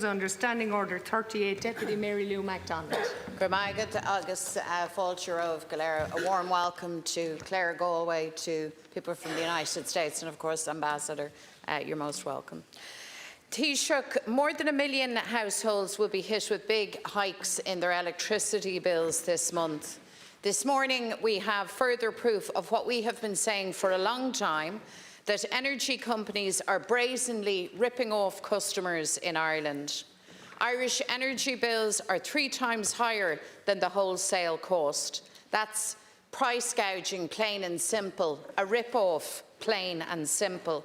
Under Standing Order 38, Deputy MaryLouMcDonald. Gramagad August Fulcherov Galera. A warm welcome to Clare Galway, to people from the United States, and of course, Ambassador, you're most welcome. Taoiseach, more than 1 million households will be hit with big hikes in their electricity bills this month. This morning, we have further proof of what we have been saying for a long time, that energy companies are brazenly ripping off customers in Ireland. Irish energy bills are 3 times higher than the wholesale cost. That's price gouging, plain and simple, a rip-off, plain and simple.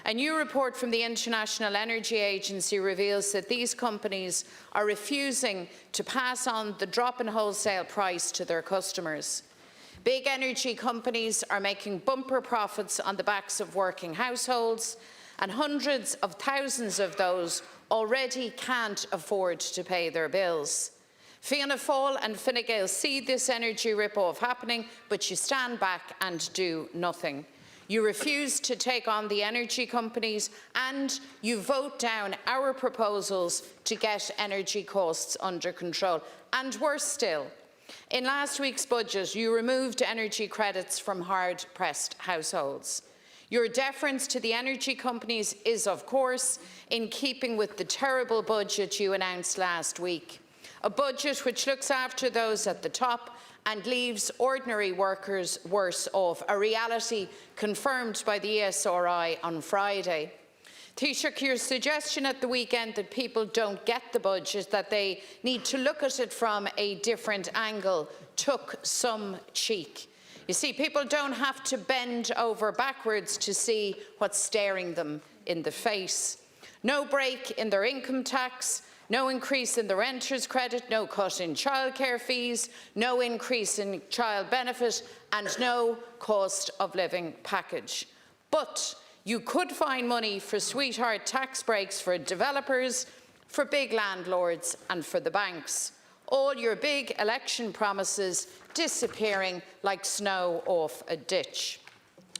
A new report from the International Energy Agency reveals that these companies are refusing to pass on the drop in wholesale price to their customers. Big energy companies are making bumper profits on the backs of working households, and hundreds of thousands of those already can't afford to pay their bills. Fianna Fáil and Fine Gael see this energy rip-off happening, but you stand back and do nothing. You refuse to take on the energy companies, and you vote down our proposals to get energy costs under control. And worse still, in last week's budget, you removed energy credits from hard-pressed households. Your deference to the energy companies is, of course, in keeping with the terrible budget you announced last week. A budget which looks after those at the top and leaves ordinary workers worse off, a reality confirmed by the ESRI on Friday. Taoiseach, your suggestion at the weekend that people don't get the budget, that they need to look at it from a different angle, took some cheek. You see, people don't have to bend over backwards to see what's staring them in the face. No break in their income tax, no increase in the renters' credit, no cut in childcare fees, no increase in child benefit, and no cost of living package. But you could find money for sweetheart tax breaks for developers, for big landlords and for the banks. All your big election promises disappearing like snow off a ditch.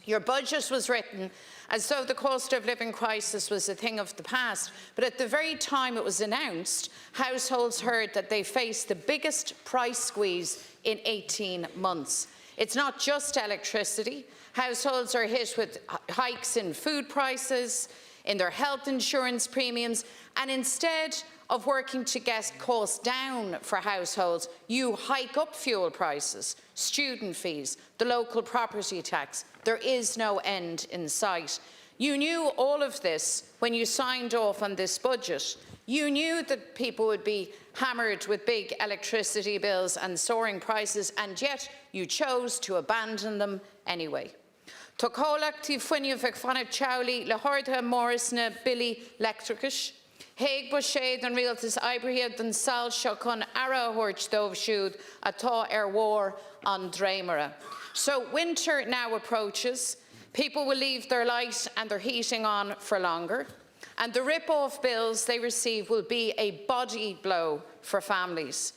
Your budget was written as though the cost of living crisis was a thing of the past, but at the very time it was announced, households heard that they faced the biggest price squeeze in 18 months. It's not just electricity. Households are hit with hikes in food prices, in their health insurance premiums, and instead of working to get costs down for households, you hike up fuel prices, student fees, the local property tax. There is no end in sight. You knew all of this when you signed off on this budget. You knew that people would be hammered with big electricity bills and soaring prices, and yet you chose to abandon them anyway. Tá cólach tí fuinneamh ag fanna teaghlaí le háirthe móras na Billy Lectricus. Héag ba séad an rialtas oibrithe don sail seo chun ara thuirt dómh siúd atá war an dréimire. So winter now approaches. People will leave their light and their heating on for longer, and the rip-off bills they receive will be a body blow for families.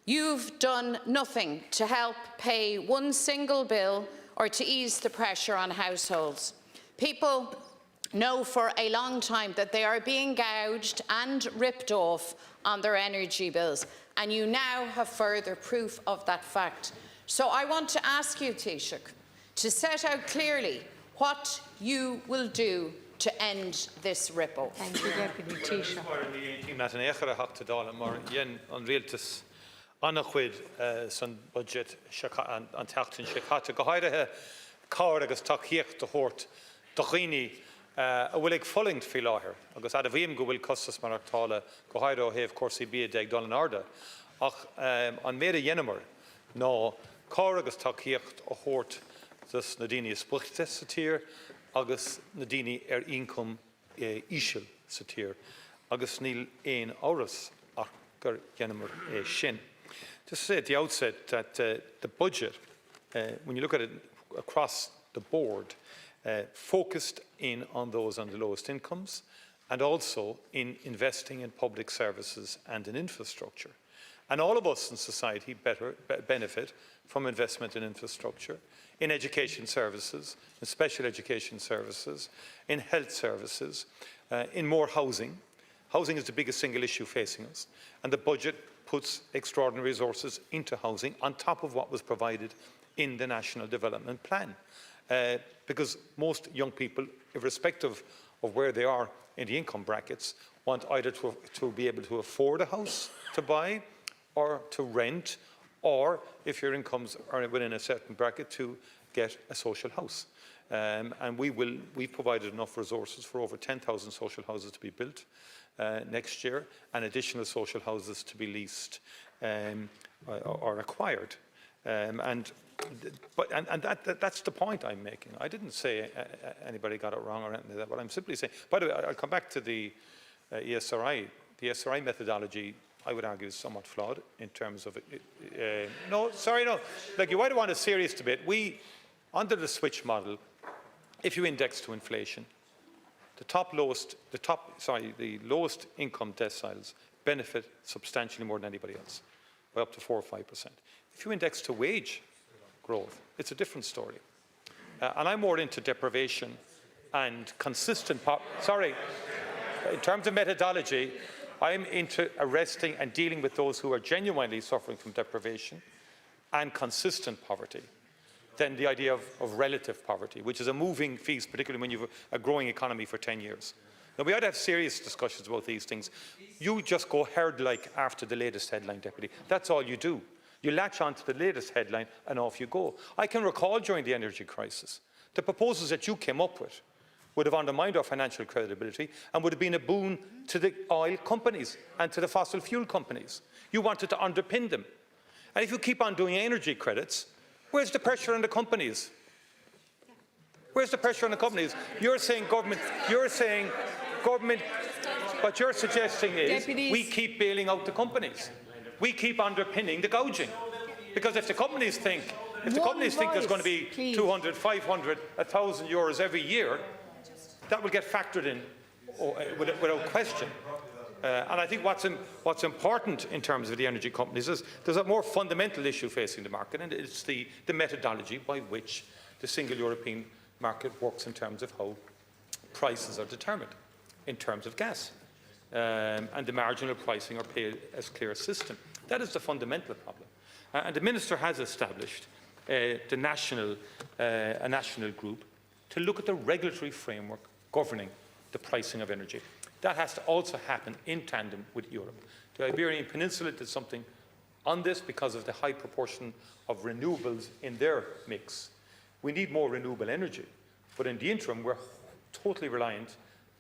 You've done nothing to help pay one single bill or to ease the pressure on households. People know for a long time that they are being gouged and ripped off on their energy bills, and you now have further proof of that fact. So I want to ask you, Taoiseach, to set out clearly what you will do to end this rip-off. Thank you, Deputy Taoiseach. Annachhuid san budget an teachtain Chicago go háirithe cáir agus taíocht do chóirt do dhaoine a bhfuil ag fullingt fi láthair agus a bhíam go bhfuil costas mar tála go háire ó héamh cuasaí bíad ag dul an arda ach an méad dhéanamar ná cáir agus taíocht ó chóirt dus na daoine spuchte sa tír agus na daoine income íseal sa tír agus níl éon áras ach gur dhéanamar sin. Just say at the outset that the budget, when you look at it across the board, focused in on those on the lowest incomes and also in investing in public services and in infrastructure. And all of us in society benefit from investment in infrastructure, in education services, in special education services, in health services, in more housing, Housing is the biggest single issue facing us, and the budget puts extraordinary resources into housing on top of what was provided in the National Development Plan. Because most young people, irrespective of where they are in the income brackets, want either to be able to afford a house to buy or to rent, or if your incomes are within a certain bracket, to get a social house. And we've provided enough resources for over 10,000 social houses to be built next year, and additional social houses to be leased or acquired. That's the point I'm making. I didn't say anybody got it wrong or anything like that, but I'm simply saying, by the way, I'll come back to the ESRI. The ESRI methodology, I would argue, is somewhat flawed in terms of no. Like, you might want a serious debate. Under the switch model, if you index to inflation, the lowest income deciles benefit substantially more than anybody else, by up to 4 or 5%. If you index to wage growth, it's a different story. And I'm more into deprivation and consistent in terms of methodology, I'm into arresting and dealing with those who are genuinely suffering from deprivation and consistent poverty than the idea of relative poverty, which is a moving feast, particularly when you have a growing economy for 10 years. Now, we ought to have serious discussions about these things. You just go herd-like after the latest headline, Deputy. That's all you do. You latch on to the latest headline and off you go. I can recall during the energy crisis, the proposals that you came up with would have undermined our financial credibility and would have been a boon to the oil companies and to the fossil fuel companies. You wanted to underpin them. And if you keep on doing energy credits, where's the pressure on the companies? Where's the pressure on the companies? You're saying government, what you're suggesting is we keep bailing out the companies. We keep underpinning the gouging. Because if the companies think there's going to be 200, 500, 1,000 euros every year, that will get factored in without question. And I think what's important in terms of the energy companies is there's a more fundamental issue facing the market, and it's the methodology by which the single European market works in terms of how prices are determined in terms of gas. And the marginal pricing or pay as clear system. That is the fundamental problem. And the Minister has established a national group to look at the regulatory framework governing the pricing of energy. That has to also happen in tandem with Europe. The Iberian Peninsula did something on this because of the high proportion of renewables in their mix. We need more renewable energy, but in the interim, we're totally reliant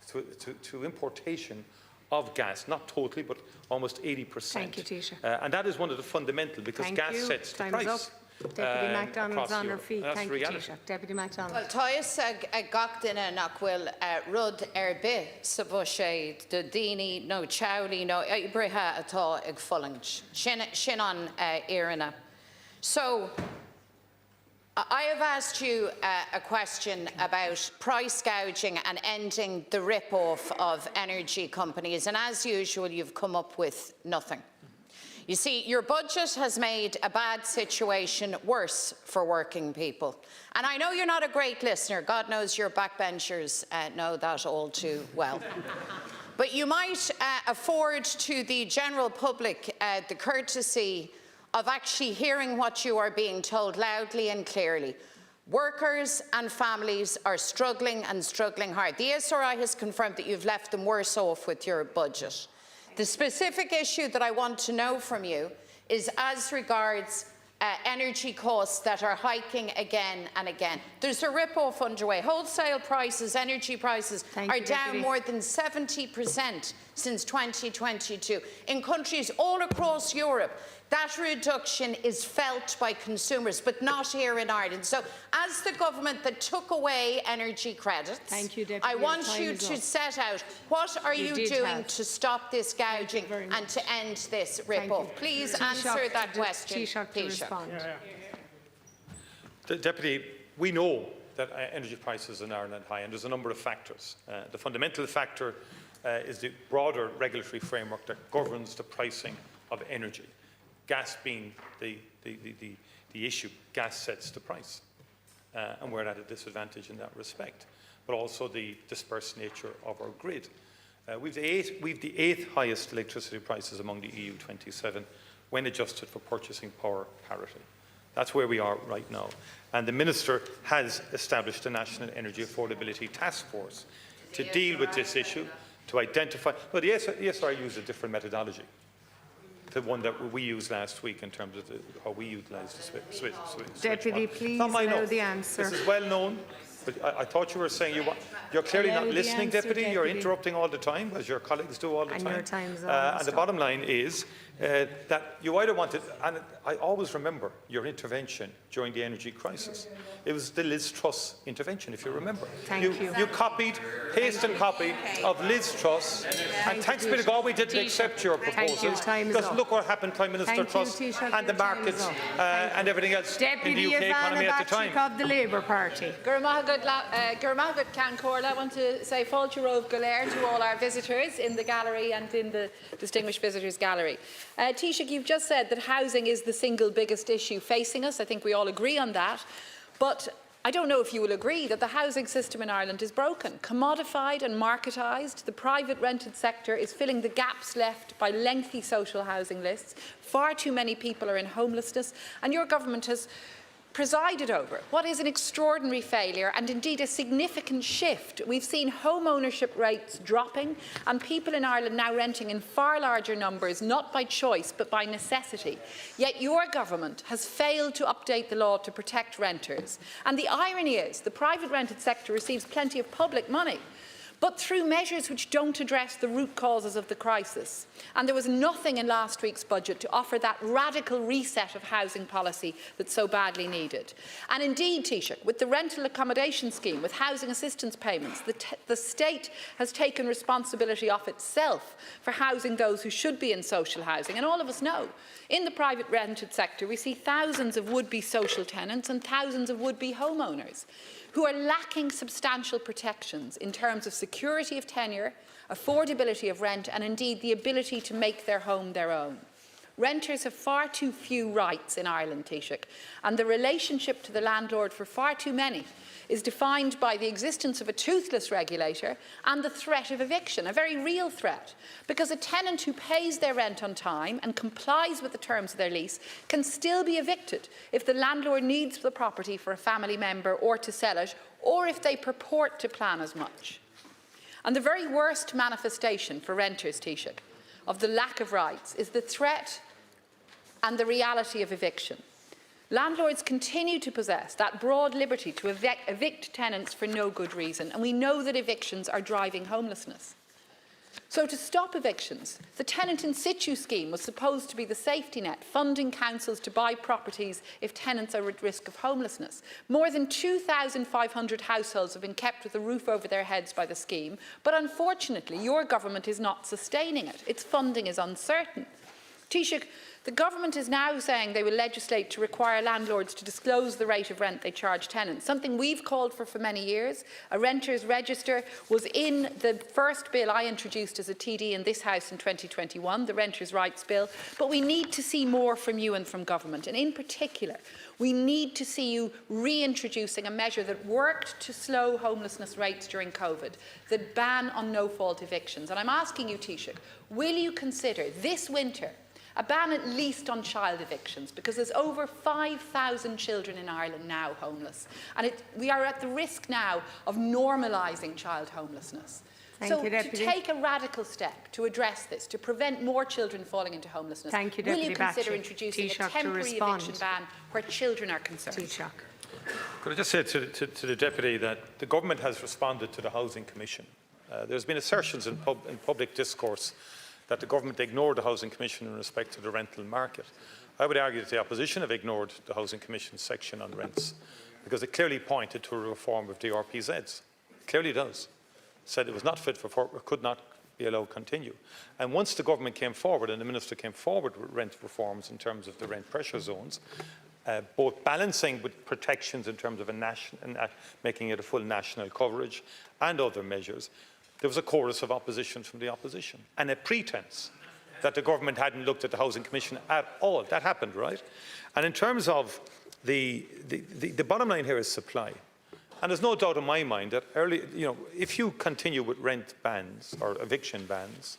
to importation of gas, not totally, but almost 80%. Thank you, Taoiseach. And that is one of the fundamental, because gas sets the price. Up. Deputy MacDonald's on her feet. Thank you, reality. Taoiseach. Deputy MacDonald. Well, Toyas a gachtainna nach bhfuil rud be sa bho sé do daoine nó teaghlaí nó oibrithe atá ag pholangt. Sin an éireanna. So, I have asked you a question about price gouging and ending the rip-off of energy companies, and as usual, you've come up with nothing. You see, your budget has made a bad situation worse for working people. And I know you're not a great listener. God knows your backbenchers know that all too well. But you might afford to the general public the courtesy of actually hearing what you are being told loudly and clearly. Workers and families are struggling and struggling hard. The ESRI has confirmed that you've left them worse off with your budget. The specific issue that I want to know from you is as regards energy costs that are hiking again and again. There's a rip-off underway. Wholesale prices, energy prices are down more than 70% since 2022. In countries all across Europe, that reduction is felt by consumers, but not here in Ireland. So, as the government that took away energy credits, I want you to set out what are you doing to stop this gouging and to end this rip-off. Please answer that question, Taoiseach. Deputy, we know that energy prices in Ireland are high, and there's a number of factors. The fundamental factor is the broader regulatory framework that governs the pricing of energy. Gas being the issue. Gas sets the price, and we're at a disadvantage in that respect, but also the dispersed nature of our grid. We've the eighth highest electricity prices among the EU 27 when adjusted for purchasing power parity. That's where we are right now. And the Minister has established a National Energy Affordability Task Force to deal with this issue, to identify. But the ESR used a different methodology, the one that we used last week in terms of how we utilised the switch. Deputy, please allow the answer. This is well known. But I thought you were saying you're clearly not listening, Deputy. You're interrupting all the time, as your colleagues do all the time. Your time's up. And the bottom line is that you either wanted, and I always remember your intervention during the energy crisis. It was the Liz Truss intervention, if you remember. Thank you. You copied, paste and copy of Liz Truss. And thanks be to God we didn't accept your proposals. Because look what happened, Prime Minister Truss, and the markets and everything else in the UK economy at the time. Bacik of the Labour Party. Gurmagad Cairns, I want to say Fáilte Rómh go léir to all our visitors in the gallery and in the Distinguished Visitors Gallery. Taoiseach, you've just said that housing is the single biggest issue facing us. I think we all agree on that. But I don't know if you will agree that the housing system in Ireland is broken. Commodified and marketised, the private rented sector is filling the gaps left by lengthy social housing lists. Far too many people are in homelessness, and your government has presided over what is an extraordinary failure and indeed a significant shift. We've seen home ownership rates dropping and people in Ireland now renting in far larger numbers, not by choice but by necessity. Yet your government has failed to update the law to protect renters. And the irony is the private rented sector receives plenty of public money, but through measures which don't address the root causes of the crisis. And there was nothing in last week's budget to offer that radical reset of housing policy that's so badly needed. And indeed, Taoiseach, with the rental accommodation scheme, with housing assistance payments, the state has taken responsibility off itself for housing those who should be in social housing. And all of us know, in the private rented sector, we see thousands of would-be social tenants and thousands of would-be homeowners who are lacking substantial protections in terms of security of tenure, affordability of rent, and indeed the ability to make their home their own. Renters have far too few rights in Ireland, Taoiseach, and the relationship to the landlord for far too many is defined by the existence of a toothless regulator and the threat of eviction, a very real threat, because a tenant who pays their rent on time and complies with the terms of their lease can still be evicted if the landlord needs the property for a family member or to sell it, or if they purport to plan as much. And the very worst manifestation for renters, Taoiseach, of the lack of rights is the threat and the reality of eviction. Landlords continue to possess that broad liberty to evict tenants for no good reason, and we know that evictions are driving homelessness. So to stop evictions, the tenant in situ scheme was supposed to be the safety net, funding councils to buy properties if tenants are at risk of homelessness. More than 2,500 households have been kept with a roof over their heads by the scheme, but unfortunately your government is not sustaining it. Its funding is uncertain. Taoiseach, the government is now saying they will legislate to require landlords to disclose the rate of rent they charge tenants, something we've called for many years. A renters register was in the first bill I introduced as a TD in this House in 2021, the Renters' Rights Bill, but we need to see more from you and from government, and in particular, we need to see you reintroducing a measure that worked to slow homelessness rates during COVID, the ban on no-fault evictions. And I'm asking you, Taoiseach, will you consider this winter a ban at least on child evictions, because there's over 5,000 children in Ireland now homeless. And we are at the risk now of normalising child homelessness. So to take a radical step to address this, to prevent more children falling into homelessness, will you consider introducing a temporary eviction ban where children are concerned? Could I just say to the Deputy that the government has responded to the Housing Commission. There's been assertions in public discourse that the government ignored the Housing Commission in respect to the rental market. I would argue that the opposition have ignored the Housing Commission section on rents, because it clearly pointed to a reform of the RPZs. It clearly does. It said it was not fit for purpose, could not be allowed to continue. And once the government came forward and the Minister came forward with rent reforms in terms of the rent pressure zones, both balancing with protections in terms of making it a full national coverage and other measures, there was a chorus of opposition from the opposition and a pretence that the government hadn't looked at the Housing Commission at all. That happened, right? And in terms of the bottom line here is supply. And there's no doubt in my mind that if you continue with rent bans or eviction bans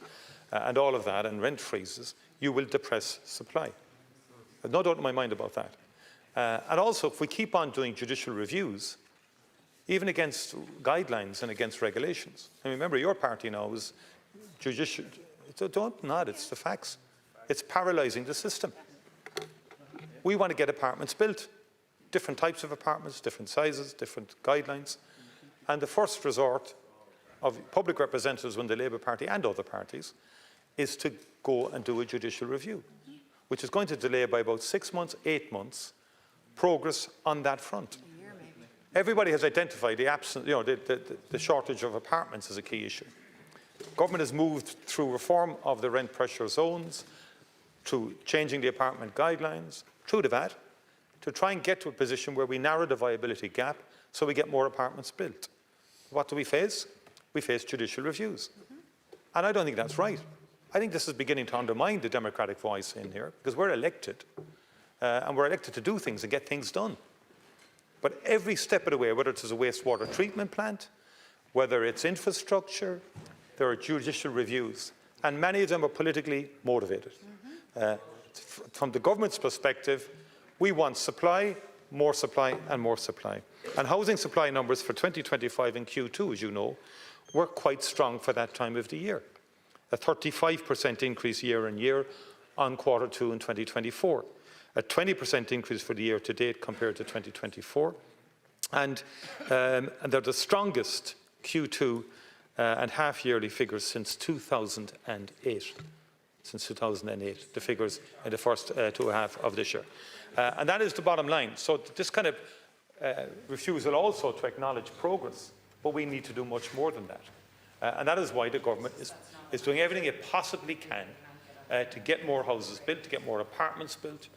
and all of that and rent freezes, you will depress supply. There's no doubt in my mind about that. And also, if we keep on doing judicial reviews, even against guidelines and against regulations. I mean, remember, your party now is judicial. Don't nod, it's the facts. It's paralysing the system. We want to get apartments built. Different types of apartments, different sizes, different guidelines. And the first resort of public representatives within the Labour Party and other parties is to go and do a judicial review, which is going to delay by about 6 months, 8 months, progress on that front. Everybody has identified the absence, the shortage of apartments as a key issue. Government has moved through reform of the rent pressure zones, through changing the apartment guidelines, through the VAT, to try and get to a position where we narrow the viability gap so we get more apartments built. What do we face? We face judicial reviews. And I don't think that's right. I think this is beginning to undermine the democratic voice in here, because we're elected, and we're elected to do things and get things done. But every step of the way, whether it's a wastewater treatment plant, whether it's infrastructure, there are judicial reviews, and many of them are politically motivated. From the government's perspective, we want supply, and more supply. And housing supply numbers for 2025 in Q2, as you know, were quite strong for that time of the year. A 35% increase year on year on Q2 in 2024. A 20% increase for the year to date compared to 2024. And they're the strongest Q2 and half-yearly figures since 2008. Since 2008, the figures in the first 2.5 of this year. And that is the bottom line. So this kind of refusal also to acknowledge progress, but we need to do much more than that. And that is why the government is doing everything it possibly can to get more houses built, to get more apartments built,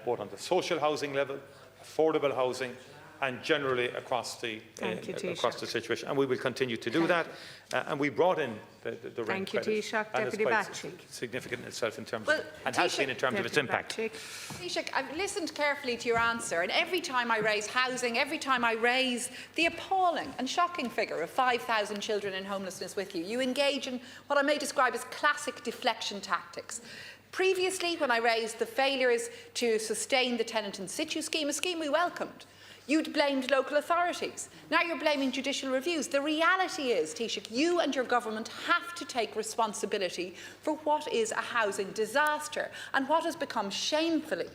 both on the social housing level, affordable housing, and generally across the situation. And we will continue to do that. And we brought in the rent credit. Thank you, Taoiseach. Deputy Bacik. Significant in itself in terms of, and has been in terms of its impact. Taoiseach, I've listened carefully to your answer, and every time I raise housing, every time I raise the appalling and shocking figure of 5,000 children in homelessness with you, you engage in what I may describe as classic deflection tactics. Previously, when I raised the failures to sustain the tenant in situ scheme, a scheme we welcomed, you'd blamed local authorities. Now you're blaming judicial reviews. The reality is, Taoiseach, you and your government have to take responsibility for what is a housing disaster and what has become shamefully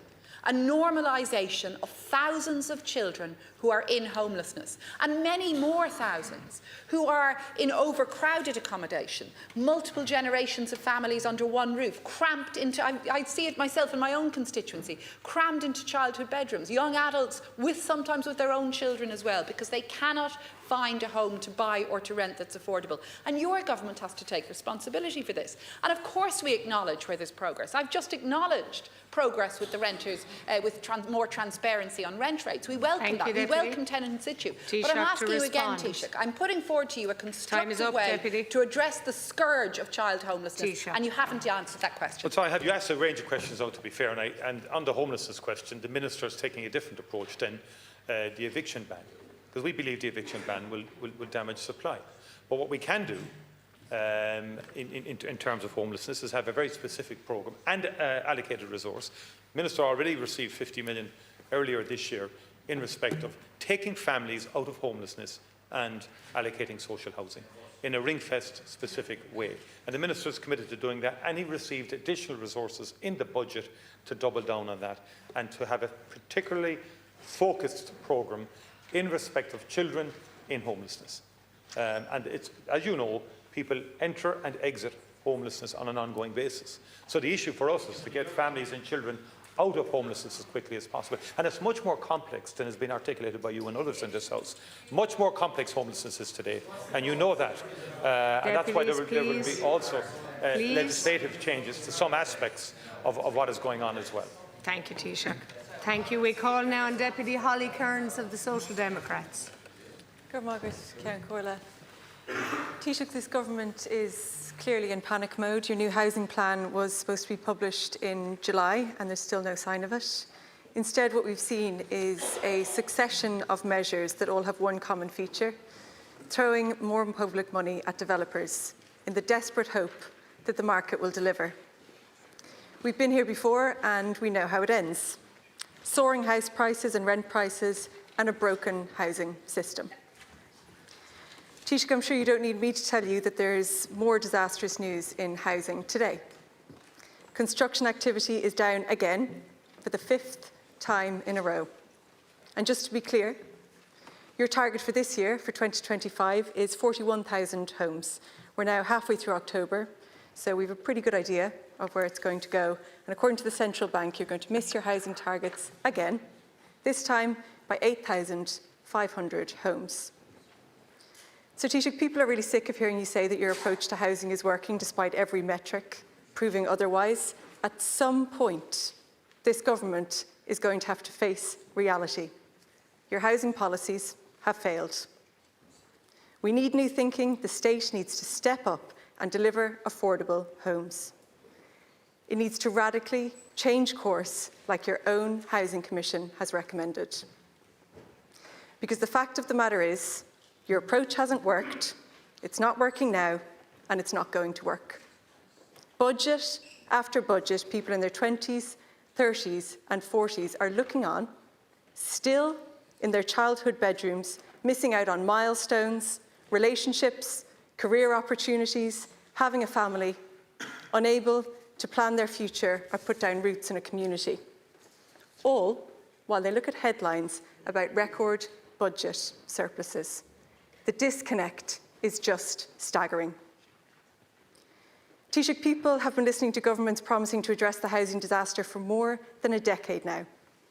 a normalisation of thousands of children who are in homelessness and many more thousands who are in overcrowded accommodation, multiple generations of families under one roof, cramped into, I see it myself in my own constituency, crammed into childhood bedrooms, young adults sometimes with their own children as well, because they cannot find a home to buy or to rent that's affordable. And your government has to take responsibility for this. And of course we acknowledge where there's progress. I've just acknowledged progress with the renters, with more transparency on rent rates. We welcome that. We welcome tenant in situ. But I'm asking you again, Taoiseach, I'm putting forward to you a constructive way to address the scourge of child homelessness, and you haven't answered that question. Well, so I have you asked a range of questions, to be fair, and on the homelessness question, the Minister is taking a different approach than the eviction ban, because we believe the eviction ban will damage supply. But what we can do in terms of homelessness is have a very specific programme and allocated resource. The Minister already received 50 million earlier this year in respect of taking families out of homelessness and allocating social housing in a ring-fenced specific way. And the Minister is committed to doing that, and he received additional resources in the budget to double down on that and to have a particularly focused programme in respect of children in homelessness. And it's, as you know, people enter and exit homelessness on an ongoing basis. So the issue for us is to get families and children out of homelessness as quickly as possible. And it's much more complex than has been articulated by you and others in this House. Much more complex homelessness is today, and you know that. And that's why there will be also legislative changes to some aspects of what is going on as well. Thank you, Taoiseach. Thank you. We call now on Deputy Holly Cairns of the Social Democrats. Good morning, Cairns Corla. Taoiseach, this government is clearly in panic mode. Your new housing plan was supposed to be published in July and there's still no sign of it. Instead, what we've seen is a succession of measures that all have one common feature: throwing more public money at developers in the desperate hope that the market will deliver. We've been here before and we know how it ends: soaring house prices and rent prices and a broken housing system. Taoiseach, I'm sure you don't need me to tell you that there is more disastrous news in housing today. Construction activity is down again for the 5th time in a row. And just to be clear, your target for this year, for 2025, is 41,000 homes. We're now halfway through October, so we have a pretty good idea of where it's going to go. And according to the Central Bank, you're going to miss your housing targets again, this time by 8,500 homes. So Taoiseach, people are really sick of hearing you say that your approach to housing is working despite every metric proving otherwise. At some point, this government is going to have to face reality. Your housing policies have failed. We need new thinking. The state needs to step up and deliver affordable homes. It needs to radically change course, like your own Housing Commission has recommended. Because the fact of the matter is, your approach hasn't worked, it's not working now, and it's not going to work. Budget after budget, people in their 20s, 30s and 40s are looking on, still in their childhood bedrooms, missing out on milestones, relationships, career opportunities, having a family, unable to plan their future or put down roots in a community. All while they look at headlines about record budget surpluses. The disconnect is just staggering. Taoiseach, people have been listening to governments promising to address the housing disaster for more than a decade now.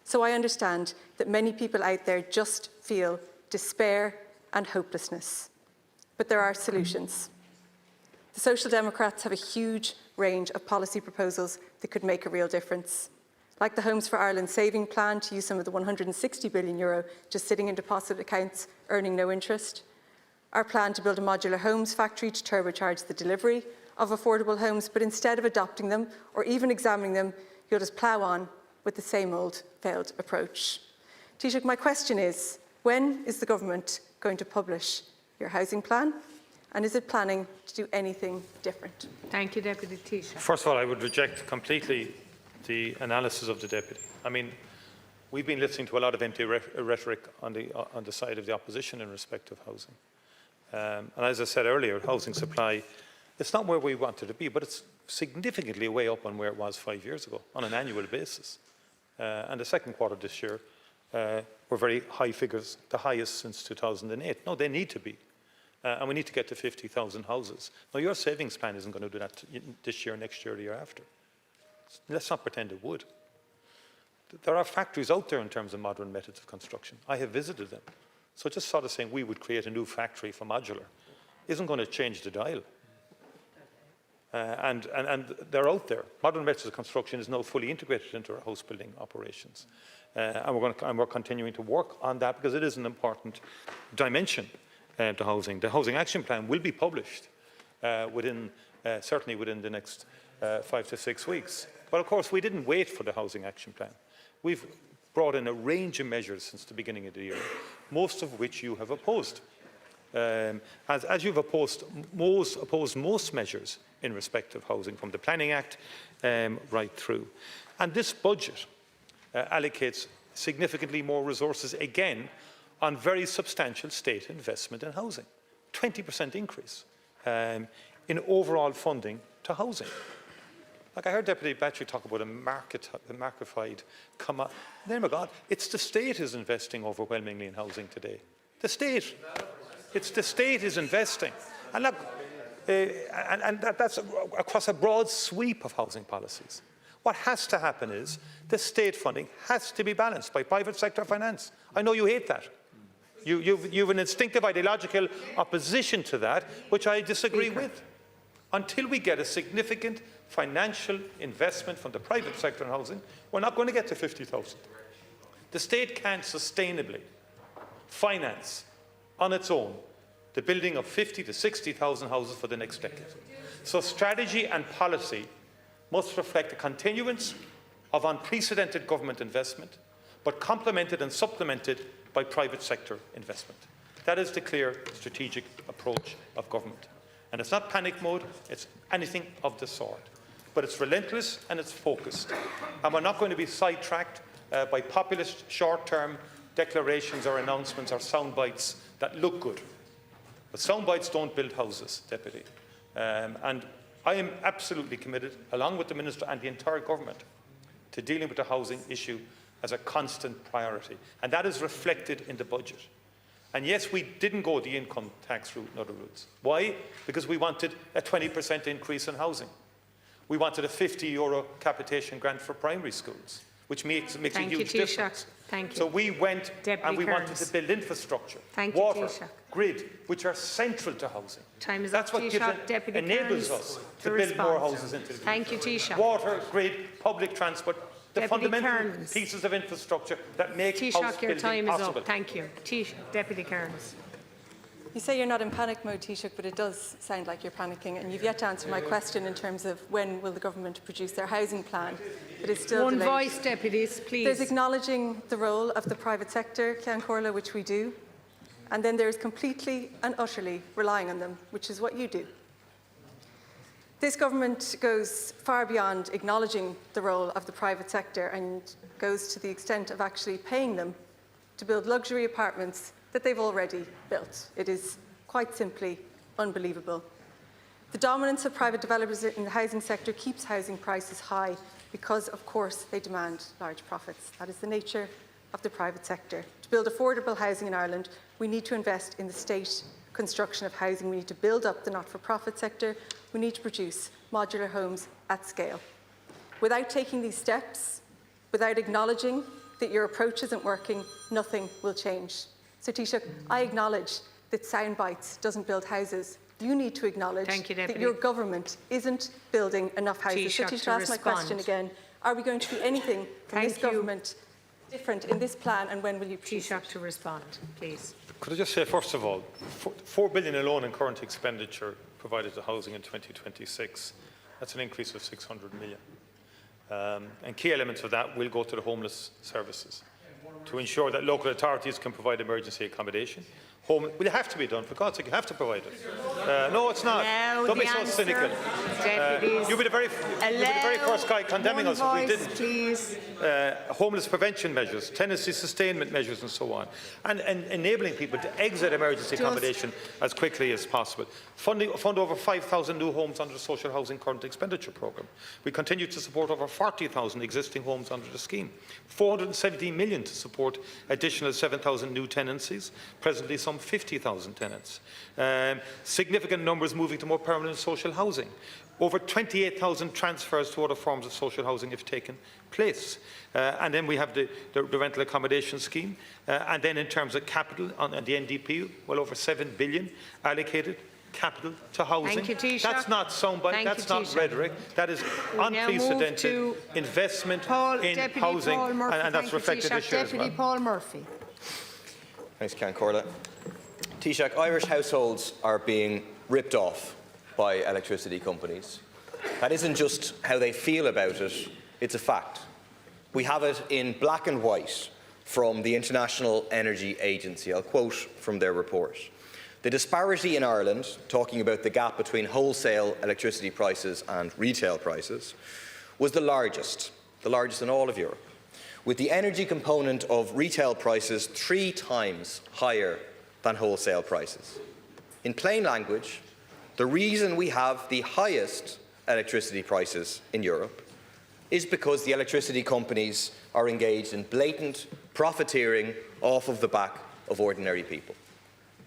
So I understand that many people out there just feel despair and hopelessness. But there are solutions. The Social Democrats have a huge range of policy proposals that could make a real difference, like the Homes for Ireland saving plan to use some of the €160 billion just sitting in deposit accounts earning no interest, our plan to build a modular homes factory to turbocharge the delivery of affordable homes, but instead of adopting them or even examining them, you'll just plough on with the same old failed approach. Taoiseach, my question is, when is the government going to publish your housing plan? And is it planning to do anything different? Thank you, Deputy Taoiseach. First of all, I would reject completely the analysis of the Deputy. I mean, we've been listening to a lot of empty rhetoric on the side of the opposition in respect of housing. And as I said earlier, housing supply, it's not where we want it to be, but it's significantly way up on where it was 5 years ago on an annual basis. And the second quarter this year were very high figures, the highest since 2008. No, they need to be. And we need to get to 50,000 houses. Now, your savings plan isn't going to do that this year, next year, the year after. Let's not pretend it would. There are factories out there in terms of modern methods of construction. I have visited them. So just sort of saying we would create a new factory for modular isn't going to change the dial. And they're out there. Modern methods of construction is now fully integrated into our house building operations. And we're continuing to work on that because it is an important dimension to housing. The Housing Action Plan will be published certainly within the next 5 to 6 weeks. But of course, we didn't wait for the Housing Action Plan. We've brought in a range of measures since the beginning of the year, most of which you have opposed. As you've opposed most measures in respect of housing, from the Planning Act right through. And this budget allocates significantly more resources, again, on very substantial state investment in housing. 20% increase in overall funding to housing. Like I heard Deputy Bacik talk about a marketified name of God, it's the state is investing overwhelmingly in housing today. The state. It's the state is investing. And look, that's across a broad sweep of housing policies. What has to happen is the state funding has to be balanced by private sector finance. I know you hate that. You've an instinctive ideological opposition to that, which I disagree with. Until we get a significant financial investment from the private sector in housing, we're not going to get to 50,000. The state can't sustainably finance on its own the building of 50 to 60,000 houses for the next decade. So strategy and policy must reflect a continuance of unprecedented government investment, but complemented and supplemented by private sector investment. That is the clear strategic approach of government. And it's not panic mode, it's anything of the sort. But it's relentless and it's focused. And we're not going to be sidetracked by populist short-term declarations or announcements or sound bites that look good. But sound bites don't build houses, Deputy. And I am absolutely committed, along with the Minister and the entire government, to dealing with the housing issue as a constant priority. And that is reflected in the budget. And yes, we didn't go the income tax route and other routes. Why? Because we wanted a 20% increase in housing. We wanted a €50 capitation grant for primary schools, which makes a huge difference. Thank you. So we went Deputy and we Kearns. wanted to build infrastructure, Thank you, water, Taoiseach. grid, which are central to housing. Time is That's up, what Taoiseach. Deputy enables Kearns us to to build respond. more houses into the future. Thank you, Taoiseach. Water, grid, public transport, the Deputy fundamental Kearns. pieces of infrastructure that make house Taoiseach, your building time is possible. up. Thank you. Deputy Kearns. You say you're not in panic mode, Taoiseach, but it does sound like you're panicking, and you've yet to answer my question in terms of when will the government produce their housing plan. It is still One delayed. voice, deputies, please. There's acknowledging the role of the private sector, Ceann Comhairle, which we do, and then there's completely and utterly relying on them, which is what you do. This government goes far beyond acknowledging the role of the private sector and goes to the extent of actually paying them to build luxury apartments that they've already built. It is quite simply unbelievable. The dominance of private developers in the housing sector keeps housing prices high because, of course, they demand large profits. That is the nature of the private sector. To build affordable housing in Ireland, we need to invest in the state construction of housing. We need to build up the not-for-profit sector. We need to produce modular homes at scale. Without taking these steps, without acknowledging that your approach isn't working, nothing will change. So, Taoiseach, I acknowledge that sound bites doesn't build houses. You need to acknowledge that your government isn't building enough houses. So, Taoiseach, to ask my question again, are we going to do anything from this government different in this plan, and when will you produce it? Taoiseach to respond, please. Could I just say, first of all, 4 billion alone in current expenditure provided to housing in 2026. That's an increase of 600 million. And key elements of that will go to the homeless services to ensure that local authorities can provide emergency accommodation. Will it have to be done? For God's sake, you have to provide it. No, it's not. Now Don't be so answer, cynical. You'll be the very first guy condemning us if we didn't. Please. Homeless prevention measures, tenancy sustainment measures and so on, and enabling people to exit emergency accommodation as quickly as possible. Fund over 5,000 new homes under the social housing current expenditure programme. We continue to support over 40,000 existing homes under the scheme. 417 million to support additional 7,000 new tenancies, presently some 50,000 tenants. Significant numbers moving to more permanent social housing. Over 28,000 transfers to other forms of social housing have taken place. And then we have the rental accommodation scheme. And then in terms of capital on the NDP, well over 7 billion allocated capital to housing. Thank you, Taoiseach. That's not soundbite, that's not rhetoric. That is unprecedented investment in housing, and that's reflected this year as well. Deputy Paul Murphy. Thanks, Ceann Comhairle. Taoiseach, Irish households are being ripped off by electricity companies. That isn't just how they feel about it, it's a fact. We have it in black and white from the International Energy Agency. I'll quote from their report. The disparity in Ireland, talking about the gap between wholesale electricity prices and retail prices, was the largest in all of Europe, with the energy component of retail prices 3 times higher than wholesale prices. In plain language, the reason we have the highest electricity prices in Europe is because the electricity companies are engaged in blatant profiteering off of the back of ordinary people.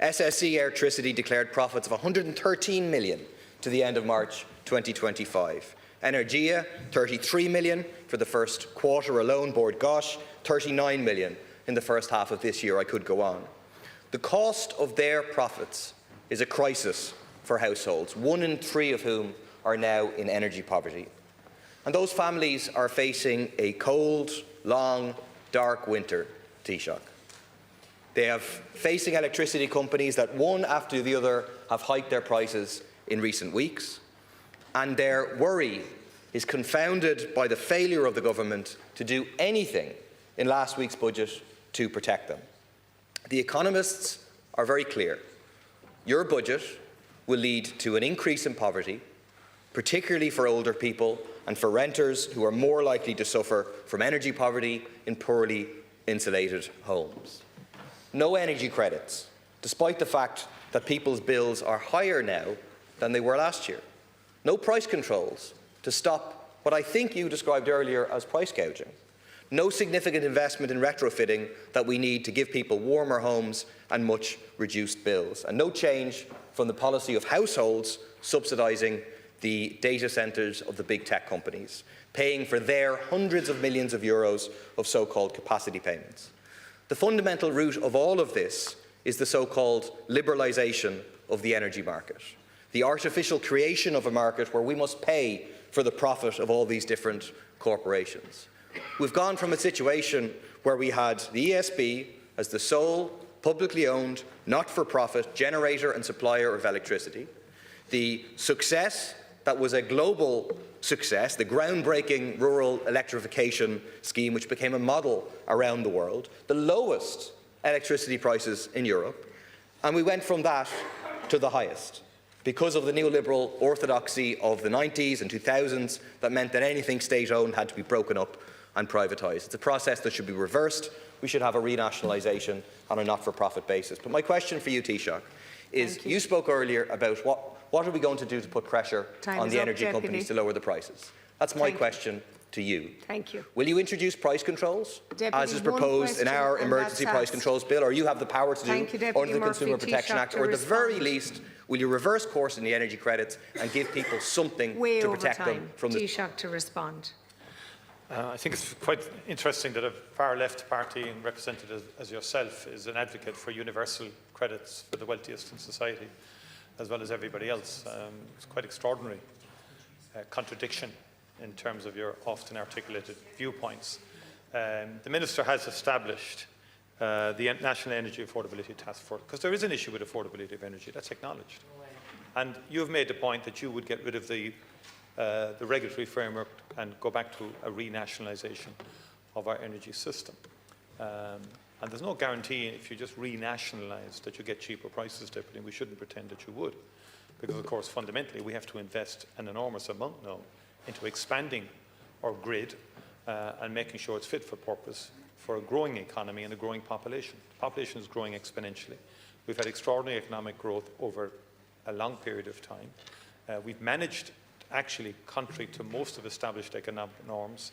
SSE Airtricity declared profits of 113 million to the end of March 2025. Energia, 33 million for the first quarter alone. Bord Gáis, 39 million in the first half of this year. I could go on. The cost of their profits is a crisis for households, 1 in 3 of whom are now in energy poverty. And those families are facing a cold, long, dark winter, Taoiseach. They are facing electricity companies that one after the other have hiked their prices in recent weeks, and their worry is confounded by the failure of the government to do anything in last week's budget to protect them. The economists are very clear. Your budget will lead to an increase in poverty, particularly for older people and for renters who are more likely to suffer from energy poverty in poorly insulated homes. No energy credits, despite the fact that people's bills are higher now than they were last year. No price controls to stop what I think you described earlier as price gouging. No significant investment in retrofitting that we need to give people warmer homes and much reduced bills. And no change from the policy of households subsidising the data centres of the big tech companies, paying for their hundreds of millions of euros of so-called capacity payments. The fundamental root of all of this is the so-called liberalisation of the energy market, the artificial creation of a market where we must pay for the profit of all these different corporations. We've gone from a situation where we had the ESB as the sole publicly owned, not-for-profit generator and supplier of electricity, the success that was a global success, the groundbreaking rural electrification scheme which became a model around the world, the lowest electricity prices in Europe, and we went from that to the highest because of the neoliberal orthodoxy of the 90s and 2000s that meant that anything state-owned had to be broken up and privatised. It's a process that should be reversed. We should have a renationalisation on a not-for-profit basis. But my question for you, Taoiseach, is you spoke earlier about what are we going to do to put pressure on the energy companies to lower the prices? That's my question to you. Thank you. Will you introduce price controls, Deputy, as is proposed in our emergency price controls bill, or you have the power to do under the Consumer Protection Act, or at the very least, will you reverse course in the energy credits and give people something to protect them from the... Taoiseach to respond. I think it's quite interesting that a far-left party, represented as yourself, is an advocate for universal credits for the wealthiest in society, as well as everybody else. It's quite extraordinary contradiction in terms of your often articulated viewpoints. The Minister has established the National Energy Affordability Task Force, because there is an issue with affordability of energy, that's acknowledged. And you've made the point that you would get rid of the regulatory framework and go back to a renationalisation of our energy system. And there's no guarantee if you just renationalise that you get cheaper prices, Deputy. We shouldn't pretend that you would. Because, of course, fundamentally, we have to invest an enormous amount now into expanding our grid and making sure it's fit for purpose for a growing economy and a growing population. The population is growing exponentially. We've had extraordinary economic growth over a long period of time. We've managed, actually, contrary to most of established economic norms,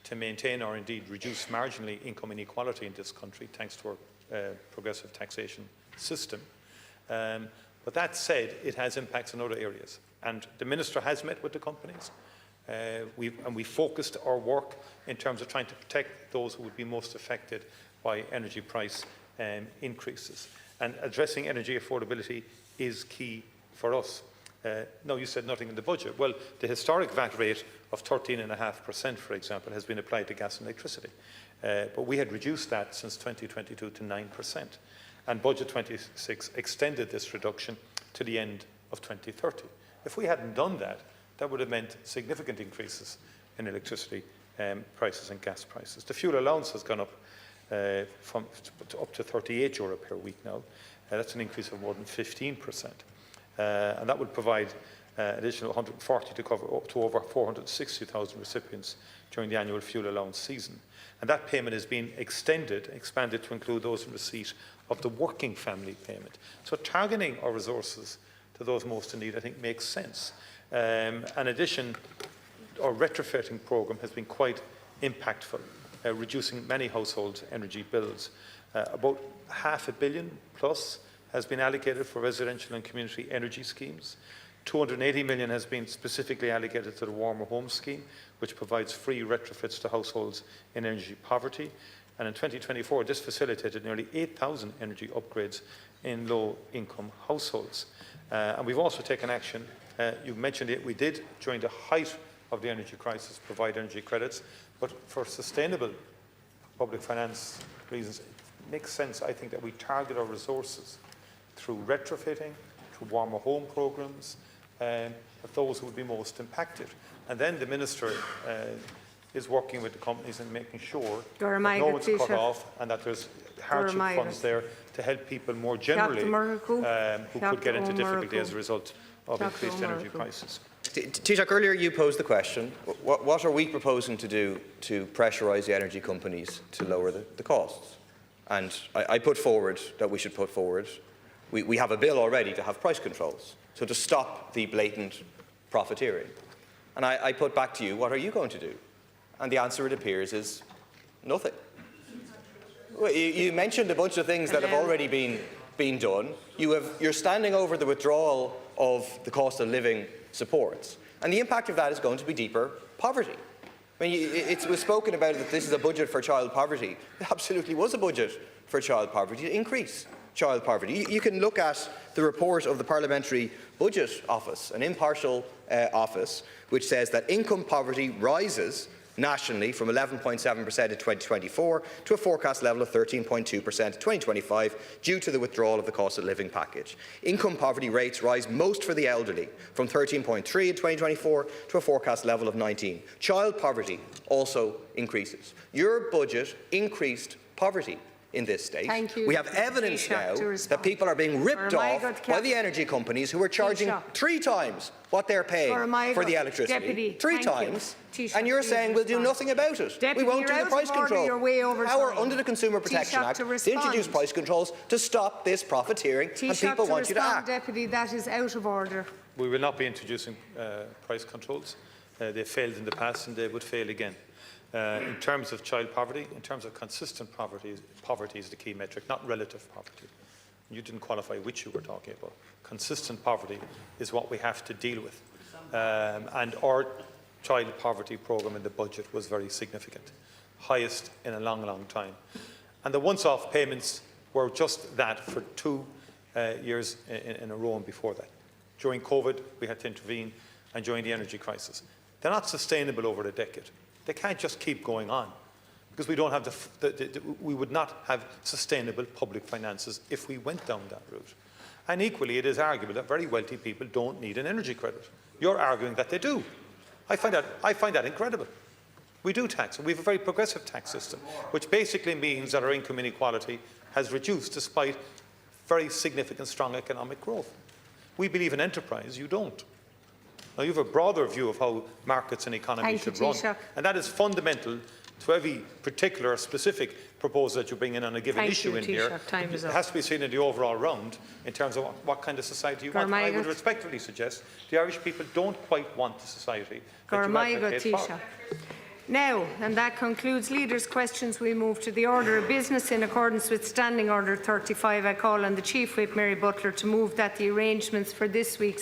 to maintain or indeed reduce marginally income inequality in this country, thanks to our progressive taxation system. But that said, it has impacts in other areas. And the Minister has met with the companies. We focused our work in terms of trying to protect those who would be most affected by energy price increases. And addressing energy affordability is key for us. No, you said nothing in the budget. Well, the historic VAT rate of 13.5%, for example, has been applied to gas and electricity. But we had reduced that since 2022 to 9%. And Budget 26 extended this reduction to the end of 2030. If we hadn't done that, that would have meant significant increases in electricity prices and gas prices. The fuel allowance has gone up up to €38 per week now. That's an increase of more than 15%. And that would provide additional 140 to cover up to over 460,000 recipients during the annual fuel allowance season. And that payment has been expanded to include those in receipt of the working family payment. So targeting our resources to those most in need, I think, makes sense. In addition, our retrofitting programme has been quite impactful, reducing many households' energy bills. About £500 million plus has been allocated for residential and community energy schemes. 280 million has been specifically allocated to the Warmer Homes Scheme, which provides free retrofits to households in energy poverty. And in 2024, this facilitated nearly 8,000 energy upgrades in low-income households. And we've also taken action. You mentioned it. We did, during the height of the energy crisis, provide energy credits. But for sustainable public finance reasons, it makes sense, I think, that we target our resources through retrofitting, through warmer home programmes, of those who would be most impacted. And then the Minister is working with the companies and making sure that Gormaigh no one's cut Taoiseach. off and that there's hardship Gormaigh. funds there to help people more generally who could get into difficulty as a result of increased energy prices. Taoiseach, earlier you posed the question, what are we proposing to do to pressurise the energy companies to lower the costs? And I put forward that we should put forward, we have a bill already to have price controls, so to stop the blatant profiteering. And I put back to you, what are you going to do? And the answer, it appears, is nothing. Well, you mentioned a bunch of things that have already been done. You're standing over the withdrawal of the cost of living supports. And the impact of that is going to be deeper poverty. I mean, it was spoken about that this is a budget for child poverty. It absolutely was a budget for child poverty, to increase child poverty. You can look at the report of the Parliamentary Budget Office, an impartial office, which says that income poverty rises nationally from 11.7% in 2024 to a forecast level of 13.2% in 2025 due to the withdrawal of the cost of living package. Income poverty rates rise most for the elderly, from 13.3% in 2024 to a forecast level of 19%. Child poverty also increases. Your budget increased poverty in this state. Thank you. We have evidence now that people are being ripped off by the energy companies who are charging 3 times what they're paying for the electricity. Deputy, 3 times. Taoiseach, And you're saying we'll do nothing about it. Deputy, We won't do the price control. Power under the Consumer Protection Act to introduce price controls to stop this profiteering, and people want you to act. Deputy, that is out of order. We will not be introducing price controls. They failed in the past and they would fail again. In terms of child poverty, in terms of consistent poverty is the key metric, not relative poverty. You didn't qualify which you were talking about. Consistent poverty is what we have to deal with. And our child poverty programme in the budget was very significant, highest in a long, long time. And the once-off payments were just that for 2 years in a row and before that. During COVID, we had to intervene, and during the energy crisis. They're not sustainable over a decade. They can't just keep going on, because we don't have we would not have sustainable public finances if we went down that route. And equally, it is arguable that very wealthy people don't need an energy credit. You're arguing that they do. I find that incredible. We do tax, and we have a very progressive tax system, which basically means that our income inequality has reduced despite very significant, strong economic growth. We believe in enterprise, you don't. Now, you have a broader view of how markets and economies should run, and that is fundamental to every particular specific proposal that you bring in on a given issue in here. It has to be seen in the overall round in terms of what kind of society you want. I would respectfully suggest the Irish people don't quite want the society that you advocate for. Now, and that concludes Leaders' Questions. We move to the order of business. In accordance with Standing Order 35, I call on the Chief Whip, Mary Butler, to move that the arrangements for this week's